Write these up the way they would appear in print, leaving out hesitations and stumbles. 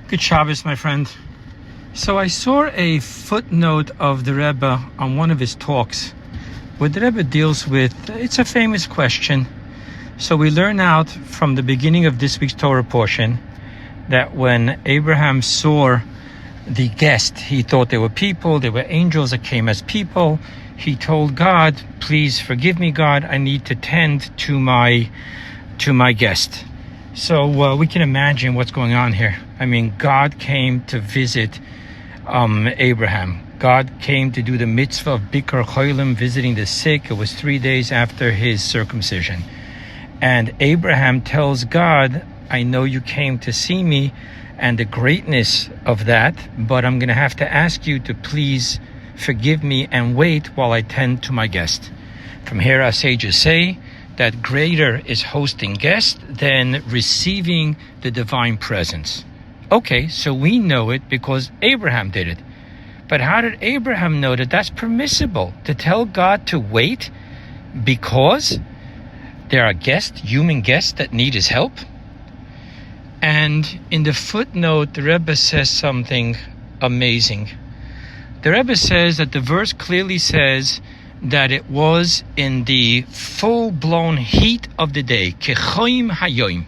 Good Shabbos, my friend. So I saw a footnote of the Rebbe on one of his talks where the Rebbe deals with, it's a famous question. So we learn out from the beginning of this week's Torah portion that when Abraham saw the guest, he thought they were people, they were angels that came as people. He told God, please forgive me, God, I need to tend to my guest. So we can imagine what's going on here. I mean, God came to visit Abraham. God came to do the mitzvah of Bikar Cholim, visiting the sick. It was 3 days after his circumcision. And Abraham tells God, I know you came to see me and the greatness of that, but I'm going to have to ask you to please forgive me and wait while I tend to my guest. From here, our sages say that greater is hosting guests than receiving the divine presence. Okay, so we know it because Abraham did it. But how did Abraham know that that's permissible to tell God to wait because there are guests, human guests that need his help? And in the footnote, the Rebbe says something amazing. The Rebbe says that the verse clearly says that it was in the full-blown heat of the day, kechoim hayoim.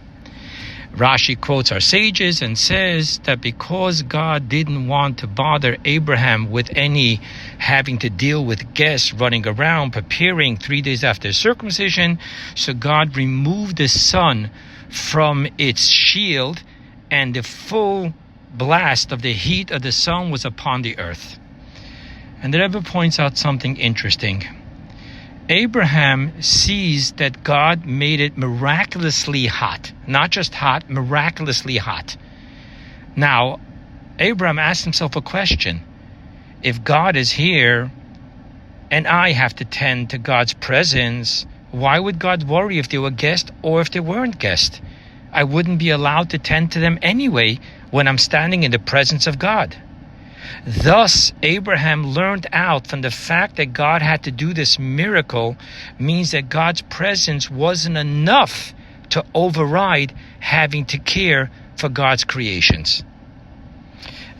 Rashi quotes our sages and says that because God didn't want to bother Abraham with any having to deal with guests running around preparing 3 days after circumcision, so God removed the sun from its shield and the full blast of the heat of the sun was upon the earth. And the Rebbe points out something interesting. Abraham sees that God made it miraculously hot. Not just hot, miraculously hot. Now, Abraham asked himself a question. If God is here and I have to tend to God's presence, why would God worry if they were guests or if they weren't guests? I wouldn't be allowed to tend to them anyway when I'm standing in the presence of God. Thus, Abraham learned out from the fact that God had to do this miracle means that God's presence wasn't enough to override having to care for God's creations.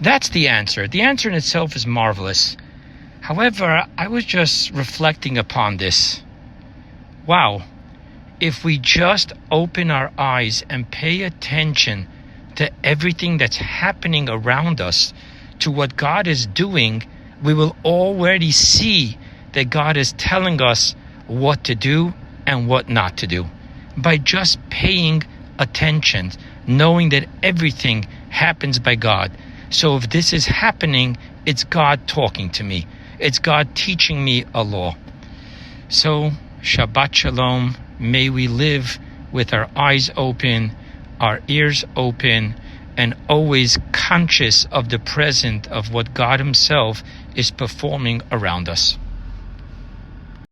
That's the answer. The answer in itself is marvelous. However, I was just reflecting upon this. Wow, if we just open our eyes and pay attention to everything that's happening around us, to what God is doing, we will already see that God is telling us what to do and what not to do. By just paying attention, knowing that everything happens by God. So if this is happening, it's God talking to me. It's God teaching me a law. So, Shabbat Shalom. May we live with our eyes open, our ears open, and always conscious of the present of what God Himself is performing around us.